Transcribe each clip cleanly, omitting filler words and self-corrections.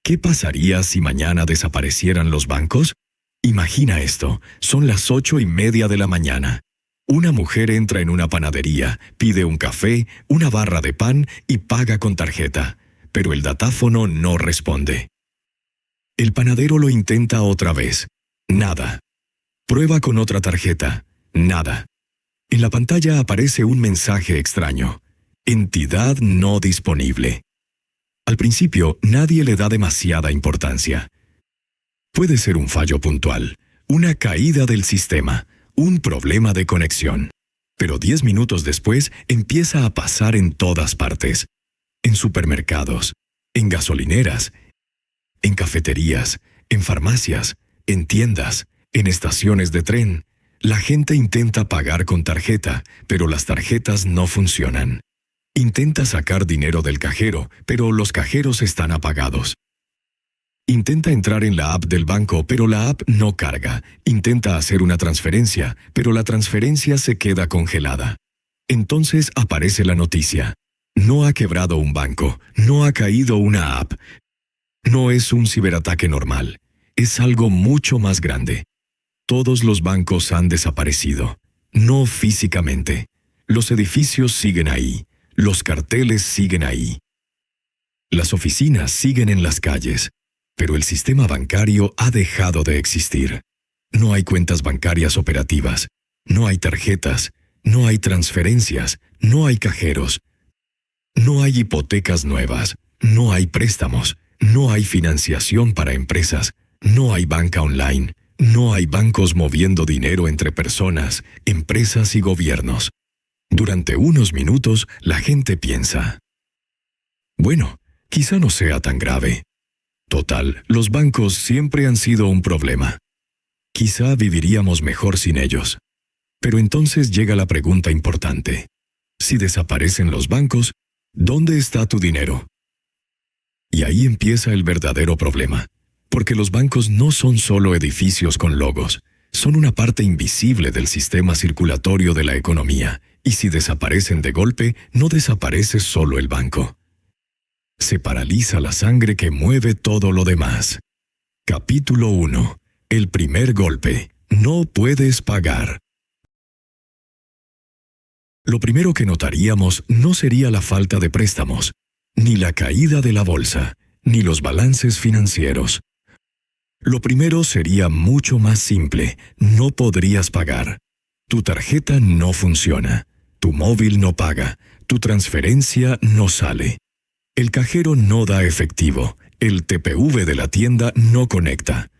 ¿Qué pasaría si mañana desaparecieran los bancos? Imagina esto, son las 8:30 de la mañana. Una mujer entra en una panadería, pide un café, una barra de pan y paga con tarjeta, pero el datáfono no responde. El panadero lo intenta otra vez. Nada. Prueba con otra tarjeta. Nada. En la pantalla aparece un mensaje extraño. Entidad no disponible. Al principio, nadie le da demasiada importancia. Puede ser un fallo puntual, una caída del sistema, un problema de conexión. Pero 10 minutos después empieza a pasar en todas partes. En supermercados, en gasolineras, en cafeterías, en farmacias, en tiendas, en estaciones de tren. La gente intenta pagar con tarjeta, pero las tarjetas no funcionan. Intenta sacar dinero del cajero, pero los cajeros están apagados. Intenta entrar en la app del banco, pero la app no carga. Intenta hacer una transferencia, pero la transferencia se queda congelada. Entonces aparece la noticia. No ha quebrado un banco, no ha caído una app. No es un ciberataque normal, es algo mucho más grande. Todos los bancos han desaparecido, no físicamente. Los edificios siguen ahí, los carteles siguen ahí. Las oficinas siguen en las calles. Pero el sistema bancario ha dejado de existir. No hay cuentas bancarias operativas, no hay tarjetas, no hay transferencias, no hay cajeros. No hay hipotecas nuevas, no hay préstamos, no hay financiación para empresas, no hay banca online, no hay bancos moviendo dinero entre personas, empresas y gobiernos. Durante unos minutos, la gente piensa: bueno, quizá no sea tan grave. Total, los bancos siempre han sido un problema. Quizá viviríamos mejor sin ellos. Pero entonces llega la pregunta importante. Si desaparecen los bancos, ¿dónde está tu dinero? Y ahí empieza el verdadero problema, porque los bancos no son solo edificios con logos, son una parte invisible del sistema circulatorio de la economía, y si desaparecen de golpe, no desaparece solo el banco. Se paraliza la sangre que mueve todo lo demás. Capítulo 1. El primer golpe. No puedes pagar. Lo primero que notaríamos no sería la falta de préstamos, ni la caída de la bolsa, ni los balances financieros. Lo primero sería mucho más simple. No podrías pagar. Tu tarjeta no funciona. Tu móvil no paga. Tu transferencia no sale. El cajero no da efectivo, el TPV de la tienda no conecta.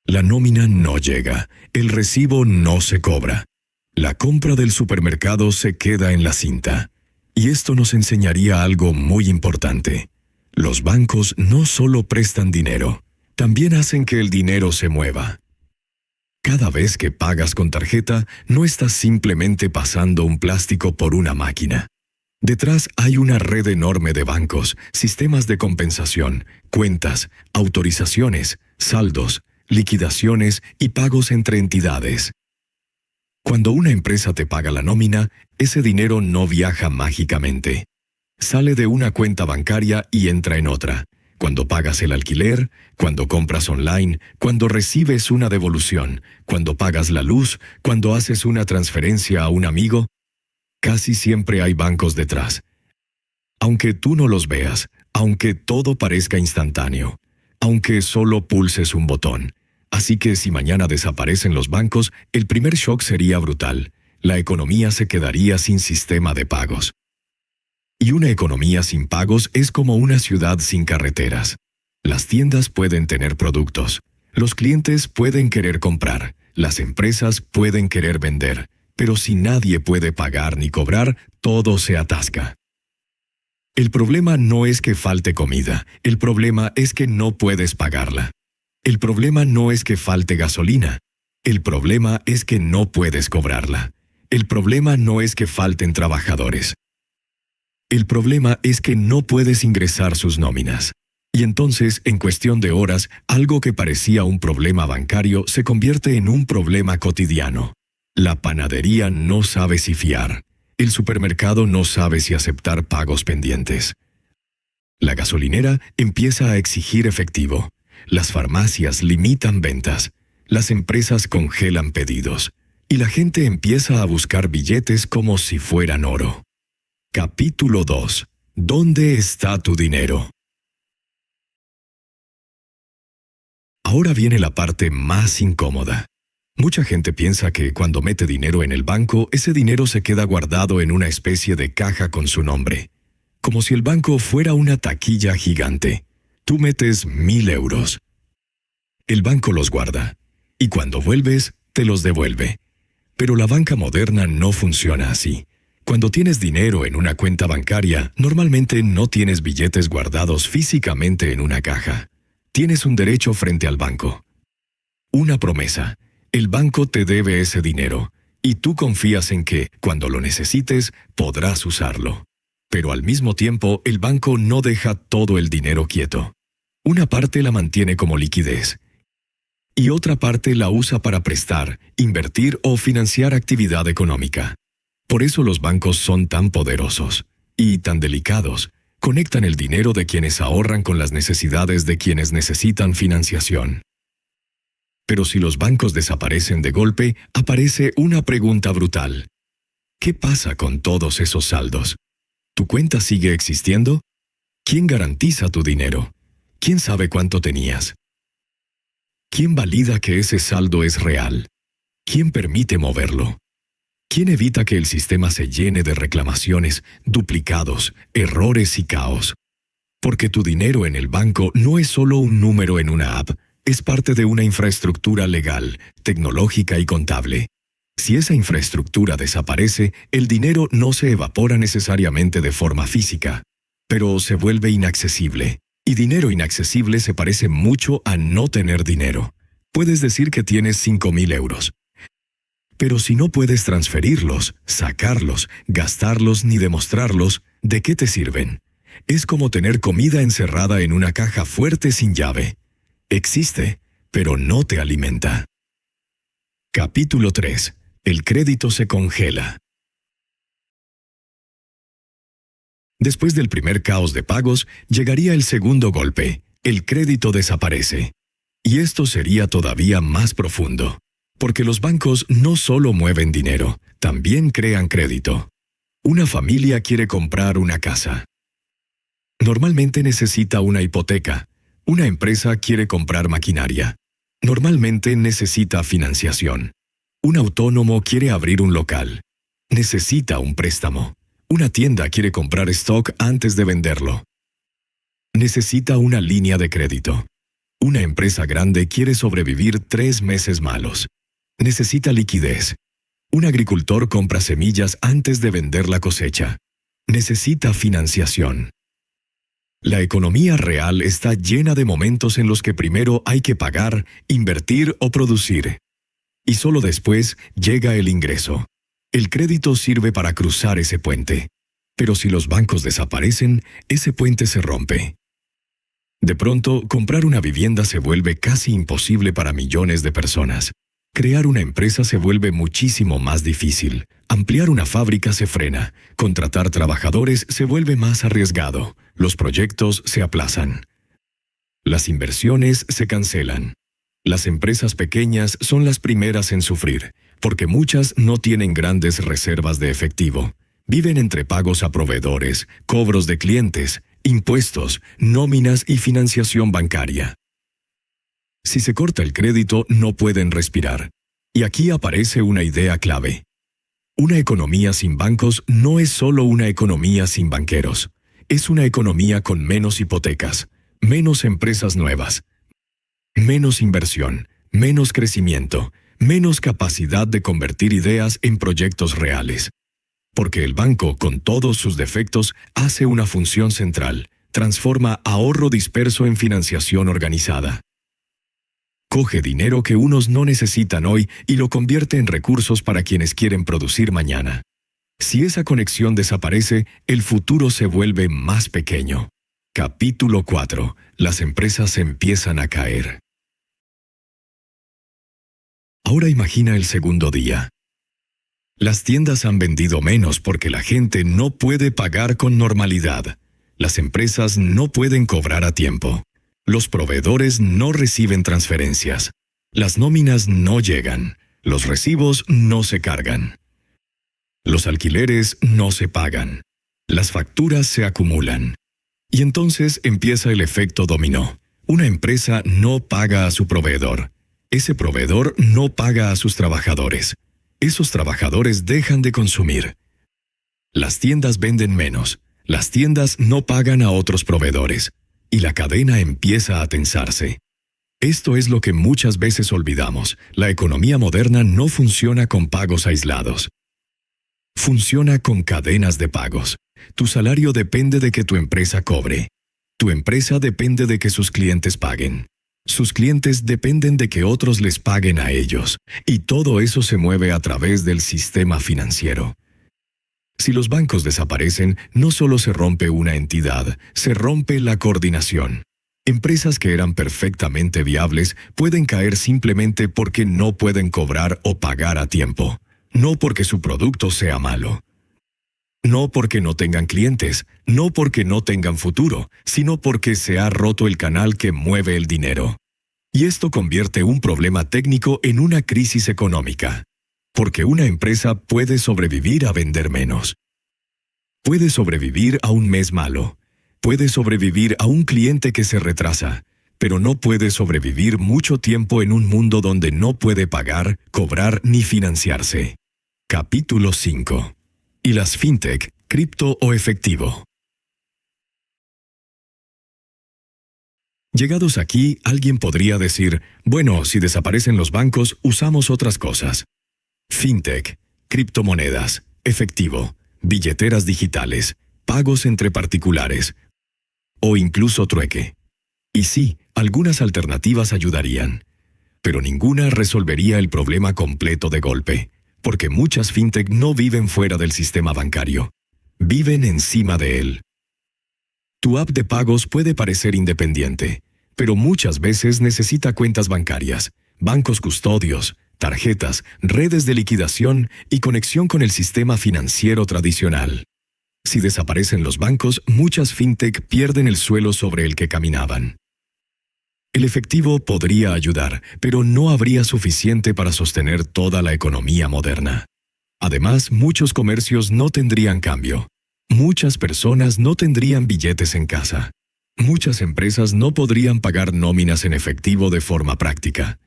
La nómina no llega, el recibo no se cobra. La compra del supermercado se queda en la cinta. Y esto nos enseñaría algo muy importante. Los bancos no solo prestan dinero, también hacen que el dinero se mueva. Cada vez que pagas con tarjeta, no estás simplemente pasando un plástico por una máquina. Detrás hay una red enorme de bancos, sistemas de compensación, cuentas, autorizaciones, saldos, liquidaciones y pagos entre entidades. Cuando una empresa te paga la nómina, ese dinero no viaja mágicamente. Sale de una cuenta bancaria y entra en otra. Cuando pagas el alquiler, cuando compras online, cuando recibes una devolución, cuando pagas la luz, cuando haces una transferencia a un amigo, casi siempre hay bancos detrás. Aunque tú no los veas, aunque todo parezca instantáneo, aunque solo pulses un botón. Así que si mañana desaparecen los bancos, el primer shock sería brutal. La economía se quedaría sin sistema de pagos. Y una economía sin pagos es como una ciudad sin carreteras. Las tiendas pueden tener productos, los clientes pueden querer comprar, las empresas pueden querer vender. Pero si nadie puede pagar ni cobrar, todo se atasca. El problema no es que falte comida, el problema es que no puedes pagarla. El problema no es que falte gasolina, el problema es que no puedes cobrarla. El problema no es que falten trabajadores. El problema es que no puedes ingresar sus nóminas. Y entonces, en cuestión de horas, algo que parecía un problema bancario se convierte en un problema cotidiano. La panadería no sabe si fiar. El supermercado no sabe si aceptar pagos pendientes. La gasolinera empieza a exigir efectivo. Las farmacias limitan ventas. Las empresas congelan pedidos. Y la gente empieza a buscar billetes como si fueran oro. Capítulo 2. ¿Dónde está tu dinero? Ahora viene la parte más incómoda. Mucha gente piensa que cuando mete dinero en el banco, ese dinero se queda guardado en una especie de caja con su nombre. Como si el banco fuera una taquilla gigante. Tú metes 1,000 euros. El banco los guarda. Y cuando vuelves, te los devuelve. Pero la banca moderna no funciona así. Cuando tienes dinero en una cuenta bancaria, normalmente no tienes billetes guardados físicamente en una caja. Tienes un derecho frente al banco. Una promesa. El banco te debe ese dinero, y tú confías en que, cuando lo necesites, podrás usarlo. Pero al mismo tiempo, el banco no deja todo el dinero quieto. Una parte la mantiene como liquidez, y otra parte la usa para prestar, invertir o financiar actividad económica. Por eso los bancos son tan poderosos y tan delicados. Conectan el dinero de quienes ahorran con las necesidades de quienes necesitan financiación. Pero si los bancos desaparecen de golpe, aparece una pregunta brutal. ¿Qué pasa con todos esos saldos? ¿Tu cuenta sigue existiendo? ¿Quién garantiza tu dinero? ¿Quién sabe cuánto tenías? ¿Quién valida que ese saldo es real? ¿Quién permite moverlo? ¿Quién evita que el sistema se llene de reclamaciones, duplicados, errores y caos? Porque tu dinero en el banco no es solo un número en una app, es parte de una infraestructura legal, tecnológica y contable. Si esa infraestructura desaparece, el dinero no se evapora necesariamente de forma física, pero se vuelve inaccesible. Y dinero inaccesible se parece mucho a no tener dinero. Puedes decir que tienes 5,000 euros. Pero si no puedes transferirlos, sacarlos, gastarlos ni demostrarlos, ¿de qué te sirven? Es como tener comida encerrada en una caja fuerte sin llave. Existe, pero no te alimenta. Capítulo 3. El crédito se congela. Después del primer caos de pagos, llegaría el segundo golpe. El crédito desaparece. Y esto sería todavía más profundo. Porque los bancos no solo mueven dinero, también crean crédito. Una familia quiere comprar una casa. Normalmente necesita una hipoteca. Una empresa quiere comprar maquinaria. Normalmente necesita financiación. Un autónomo quiere abrir un local. Necesita un préstamo. Una tienda quiere comprar stock antes de venderlo. Necesita una línea de crédito. Una empresa grande quiere sobrevivir 3 meses malos. Necesita liquidez. Un agricultor compra semillas antes de vender la cosecha. Necesita financiación. La economía real está llena de momentos en los que primero hay que pagar, invertir o producir. Y solo después llega el ingreso. El crédito sirve para cruzar ese puente. Pero si los bancos desaparecen, ese puente se rompe. De pronto, comprar una vivienda se vuelve casi imposible para millones de personas. Crear una empresa se vuelve muchísimo más difícil. Ampliar una fábrica se frena. Contratar trabajadores se vuelve más arriesgado. Los proyectos se aplazan. Las inversiones se cancelan. Las empresas pequeñas son las primeras en sufrir, porque muchas no tienen grandes reservas de efectivo. Viven entre pagos a proveedores, cobros de clientes, impuestos, nóminas y financiación bancaria. Si se corta el crédito, no pueden respirar. Y aquí aparece una idea clave. Una economía sin bancos no es solo una economía sin banqueros. Es una economía con menos hipotecas, menos empresas nuevas, menos inversión, menos crecimiento, menos capacidad de convertir ideas en proyectos reales. Porque el banco, con todos sus defectos, hace una función central, transforma ahorro disperso en financiación organizada. Coge dinero que unos no necesitan hoy y lo convierte en recursos para quienes quieren producir mañana. Si esa conexión desaparece, el futuro se vuelve más pequeño. Capítulo 4. Las empresas empiezan a caer. Ahora imagina el segundo día. Las tiendas han vendido menos porque la gente no puede pagar con normalidad. Las empresas no pueden cobrar a tiempo. Los proveedores no reciben transferencias. Las nóminas no llegan. Los recibos no se cargan. Los alquileres no se pagan. Las facturas se acumulan. Y entonces empieza el efecto dominó. Una empresa no paga a su proveedor. Ese proveedor no paga a sus trabajadores. Esos trabajadores dejan de consumir. Las tiendas venden menos. Las tiendas no pagan a otros proveedores. Y la cadena empieza a tensarse. Esto es lo que muchas veces olvidamos. La economía moderna no funciona con pagos aislados. Funciona con cadenas de pagos. Tu salario depende de que tu empresa cobre. Tu empresa depende de que sus clientes paguen. Sus clientes dependen de que otros les paguen a ellos. Y todo eso se mueve a través del sistema financiero. Si los bancos desaparecen, no solo se rompe una entidad, se rompe la coordinación. Empresas que eran perfectamente viables pueden caer simplemente porque no pueden cobrar o pagar a tiempo. No porque su producto sea malo. No porque no tengan clientes, no porque no tengan futuro, sino porque se ha roto el canal que mueve el dinero. Y esto convierte un problema técnico en una crisis económica. Porque una empresa puede sobrevivir a vender menos. Puede sobrevivir a un mes malo. Puede sobrevivir a un cliente que se retrasa. Pero no puede sobrevivir mucho tiempo en un mundo donde no puede pagar, cobrar ni financiarse. Capítulo 5. Y las fintech, cripto o efectivo. Llegados aquí, alguien podría decir, bueno, si desaparecen los bancos, usamos otras cosas. Fintech, criptomonedas, efectivo, billeteras digitales, pagos entre particulares, o incluso trueque. Y sí, algunas alternativas ayudarían, pero ninguna resolvería el problema completo de golpe, porque muchas fintech no viven fuera del sistema bancario, viven encima de él. Tu app de pagos puede parecer independiente, pero muchas veces necesita cuentas bancarias, bancos custodios, tarjetas, redes de liquidación y conexión con el sistema financiero tradicional. Si desaparecen los bancos, muchas fintech pierden el suelo sobre el que caminaban. El efectivo podría ayudar, pero no habría suficiente para sostener toda la economía moderna. Además, muchos comercios no tendrían cambio. Muchas personas no tendrían billetes en casa. Muchas empresas no podrían pagar nóminas en efectivo de forma práctica.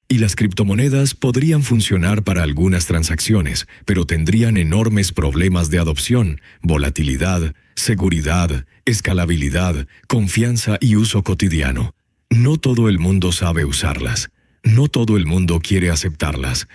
Y las criptomonedas podrían funcionar para algunas transacciones, pero tendrían enormes problemas de adopción, volatilidad, seguridad, escalabilidad, confianza y uso cotidiano. No todo el mundo sabe usarlas. No todo el mundo quiere aceptarlas.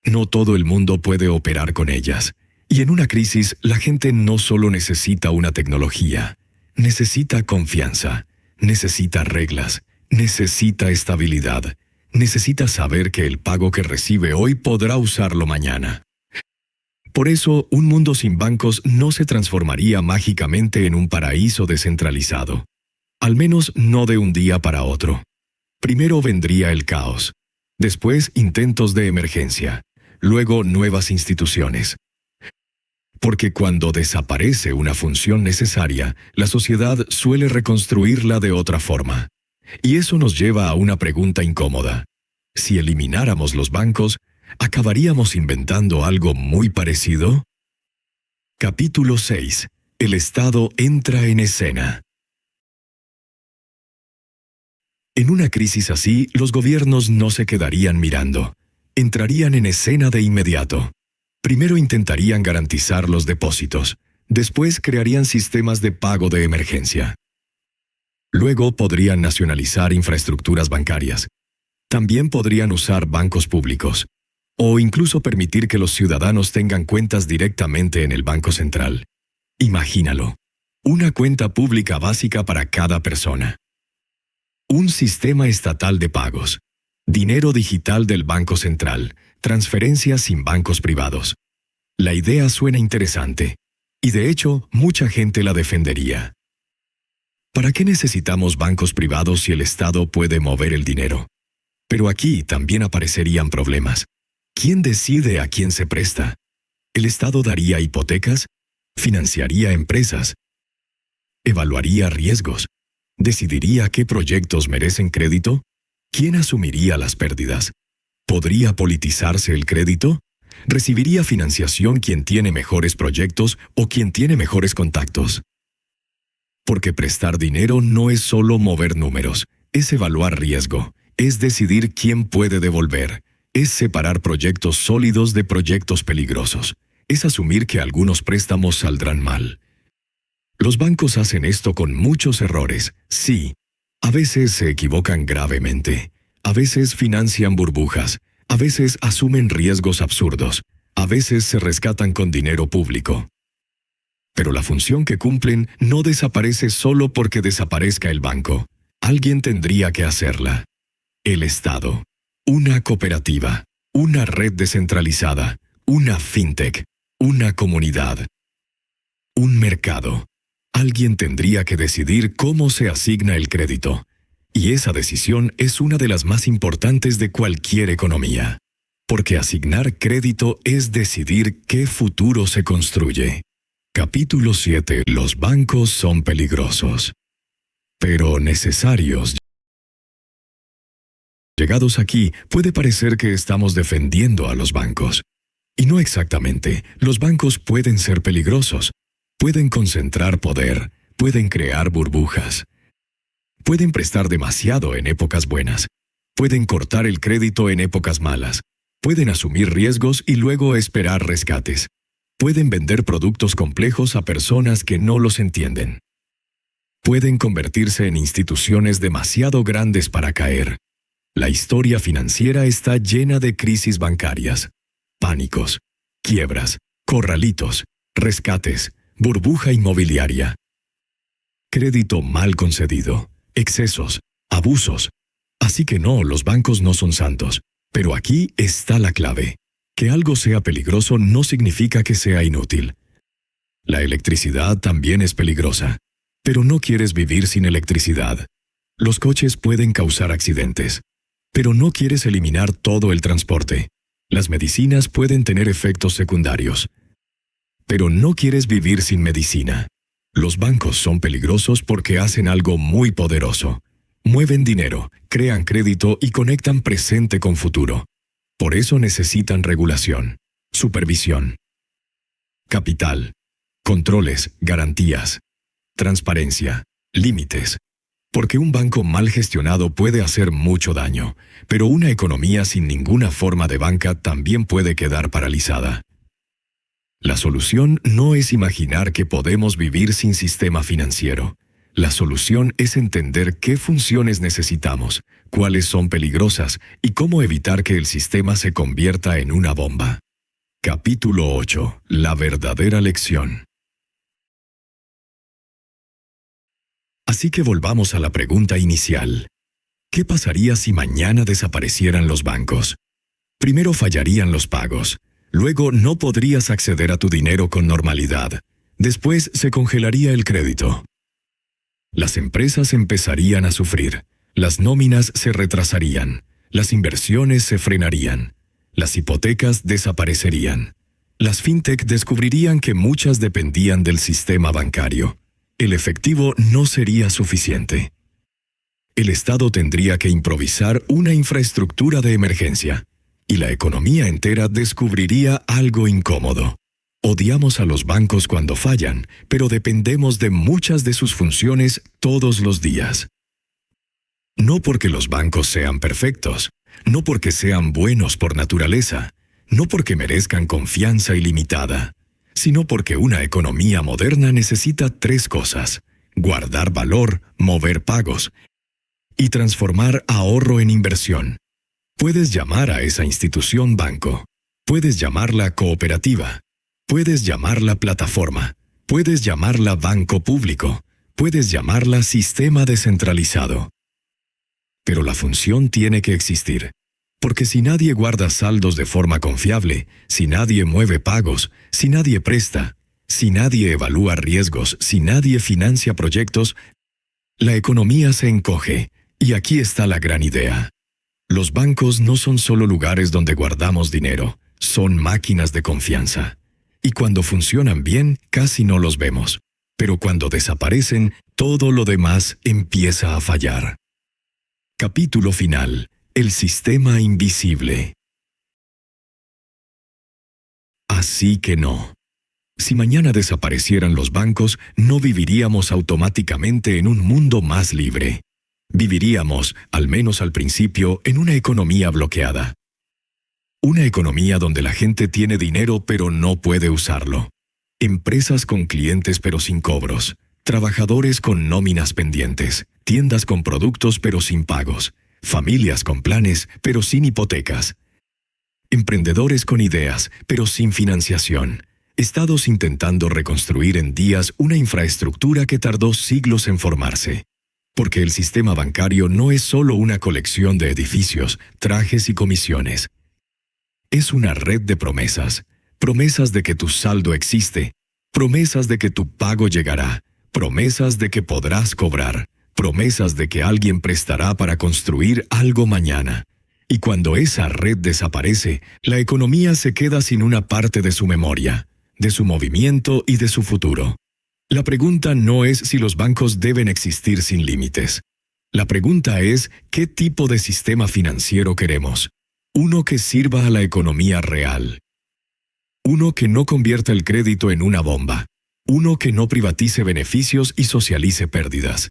No todo el mundo puede operar con ellas. Y en una crisis, la gente no solo necesita una tecnología, necesita confianza, necesita reglas, necesita estabilidad. Necesita saber que el pago que recibe hoy podrá usarlo mañana. Por eso, un mundo sin bancos no se transformaría mágicamente en un paraíso descentralizado. Al menos no de un día para otro. Primero vendría el caos. Después intentos de emergencia. Luego nuevas instituciones. Porque cuando desaparece una función necesaria, la sociedad suele reconstruirla de otra forma. Y eso nos lleva a una pregunta incómoda. Si elimináramos los bancos, ¿acabaríamos inventando algo muy parecido? Capítulo 6. El Estado entra en escena. En una crisis así, los gobiernos no se quedarían mirando. Entrarían en escena de inmediato. Primero intentarían garantizar los depósitos. Después crearían sistemas de pago de emergencia. Luego podrían nacionalizar infraestructuras bancarias. También podrían usar bancos públicos. O incluso permitir que los ciudadanos tengan cuentas directamente en el Banco Central. Imagínalo. Una cuenta pública básica para cada persona. Un sistema estatal de pagos. Dinero digital del Banco Central. Transferencias sin bancos privados. La idea suena interesante. Y de hecho, mucha gente la defendería. ¿Para qué necesitamos bancos privados si el Estado puede mover el dinero? Pero aquí también aparecerían problemas. ¿Quién decide a quién se presta? ¿El Estado daría hipotecas? ¿Financiaría empresas? ¿Evaluaría riesgos? ¿Decidiría qué proyectos merecen crédito? ¿Quién asumiría las pérdidas? ¿Podría politizarse el crédito? ¿Recibiría financiación quien tiene mejores proyectos o quien tiene mejores contactos? Porque prestar dinero no es solo mover números, es evaluar riesgo, es decidir quién puede devolver, es separar proyectos sólidos de proyectos peligrosos, es asumir que algunos préstamos saldrán mal. Los bancos hacen esto con muchos errores, sí. A veces se equivocan gravemente, a veces financian burbujas, a veces asumen riesgos absurdos, a veces se rescatan con dinero público. Pero la función que cumplen no desaparece solo porque desaparezca el banco. Alguien tendría que hacerla. El Estado, una cooperativa, una red descentralizada, una fintech, una comunidad, un mercado. Alguien tendría que decidir cómo se asigna el crédito. Y esa decisión es una de las más importantes de cualquier economía. Porque asignar crédito es decidir qué futuro se construye. Capítulo 7. Los bancos son peligrosos, pero necesarios. Llegados aquí, puede parecer que estamos defendiendo a los bancos. Y no exactamente. Los bancos pueden ser peligrosos. Pueden concentrar poder, pueden crear burbujas. Pueden prestar demasiado en épocas buenas. Pueden cortar el crédito en épocas malas. Pueden asumir riesgos y luego esperar rescates. Pueden vender productos complejos a personas que no los entienden. Pueden convertirse en instituciones demasiado grandes para caer. La historia financiera está llena de crisis bancarias, pánicos, quiebras, corralitos, rescates, burbuja inmobiliaria, crédito mal concedido, excesos, abusos. Así que no, los bancos no son santos. Pero aquí está la clave. Que algo sea peligroso no significa que sea inútil. La electricidad también es peligrosa. Pero no quieres vivir sin electricidad. Los coches pueden causar accidentes. Pero no quieres eliminar todo el transporte. Las medicinas pueden tener efectos secundarios. Pero no quieres vivir sin medicina. Los bancos son peligrosos porque hacen algo muy poderoso. Mueven dinero, crean crédito y conectan presente con futuro. Por eso necesitan regulación, supervisión, capital, controles, garantías, transparencia, límites. Porque un banco mal gestionado puede hacer mucho daño, pero una economía sin ninguna forma de banca también puede quedar paralizada. La solución no es imaginar que podemos vivir sin sistema financiero. La solución es entender qué funciones necesitamos, cuáles son peligrosas y cómo evitar que el sistema se convierta en una bomba. Capítulo 8. La verdadera lección. Así que volvamos a la pregunta inicial. ¿Qué pasaría si mañana desaparecieran los bancos? Primero fallarían los pagos. Luego no podrías acceder a tu dinero con normalidad. Después se congelaría el crédito. Las empresas empezarían a sufrir. Las nóminas se retrasarían. Las inversiones se frenarían. Las hipotecas desaparecerían. Las fintech descubrirían que muchas dependían del sistema bancario. El efectivo no sería suficiente. El Estado tendría que improvisar una infraestructura de emergencia. Y la economía entera descubriría algo incómodo. Odiamos a los bancos cuando fallan, pero dependemos de muchas de sus funciones todos los días. No porque los bancos sean perfectos, no porque sean buenos por naturaleza, no porque merezcan confianza ilimitada, sino porque una economía moderna necesita tres cosas: guardar valor, mover pagos y transformar ahorro en inversión. Puedes llamar a esa institución banco, puedes llamarla cooperativa, puedes llamarla plataforma, puedes llamarla banco público, puedes llamarla sistema descentralizado. Pero la función tiene que existir, porque si nadie guarda saldos de forma confiable, si nadie mueve pagos, si nadie presta, si nadie evalúa riesgos, si nadie financia proyectos, la economía se encoge, y aquí está la gran idea. Los bancos no son solo lugares donde guardamos dinero, son máquinas de confianza. Y cuando funcionan bien, casi no los vemos. Pero cuando desaparecen, todo lo demás empieza a fallar. Capítulo final. El sistema invisible. Así que no. Si mañana desaparecieran los bancos, no viviríamos automáticamente en un mundo más libre. Viviríamos, al menos al principio, en una economía bloqueada. Una economía donde la gente tiene dinero pero no puede usarlo. Empresas con clientes pero sin cobros. Trabajadores con nóminas pendientes. Tiendas con productos pero sin pagos. Familias con planes pero sin hipotecas. Emprendedores con ideas pero sin financiación. Estados intentando reconstruir en días una infraestructura que tardó siglos en formarse. Porque el sistema bancario no es solo una colección de edificios, trajes y comisiones. Es una red de promesas. Promesas de que tu saldo existe. Promesas de que tu pago llegará. Promesas de que podrás cobrar. Promesas de que alguien prestará para construir algo mañana. Y cuando esa red desaparece, la economía se queda sin una parte de su memoria, de su movimiento y de su futuro. La pregunta no es si los bancos deben existir sin límites. La pregunta es, ¿qué tipo de sistema financiero queremos? Uno que sirva a la economía real. Uno que no convierta el crédito en una bomba. Uno que no privatice beneficios y socialice pérdidas.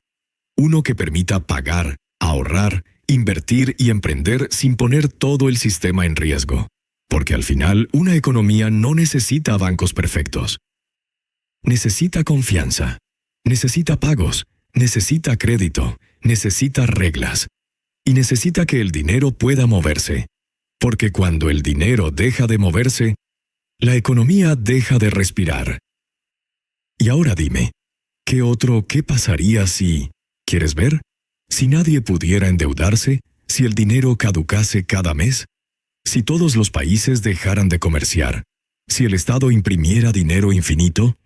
Uno que permita pagar, ahorrar, invertir y emprender sin poner todo el sistema en riesgo. Porque al final, una economía no necesita bancos perfectos. Necesita confianza. Necesita pagos. Necesita crédito. Necesita reglas. Y necesita que el dinero pueda moverse. Porque cuando el dinero deja de moverse, la economía deja de respirar. Y ahora dime, ¿qué pasaría si, quieres ver? Si nadie pudiera endeudarse, si el dinero caducase cada mes, si todos los países dejaran de comerciar, si el Estado imprimiera dinero infinito.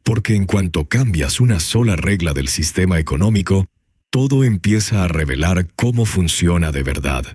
Porque en cuanto cambias una sola regla del sistema económico, todo empieza a revelar cómo funciona de verdad.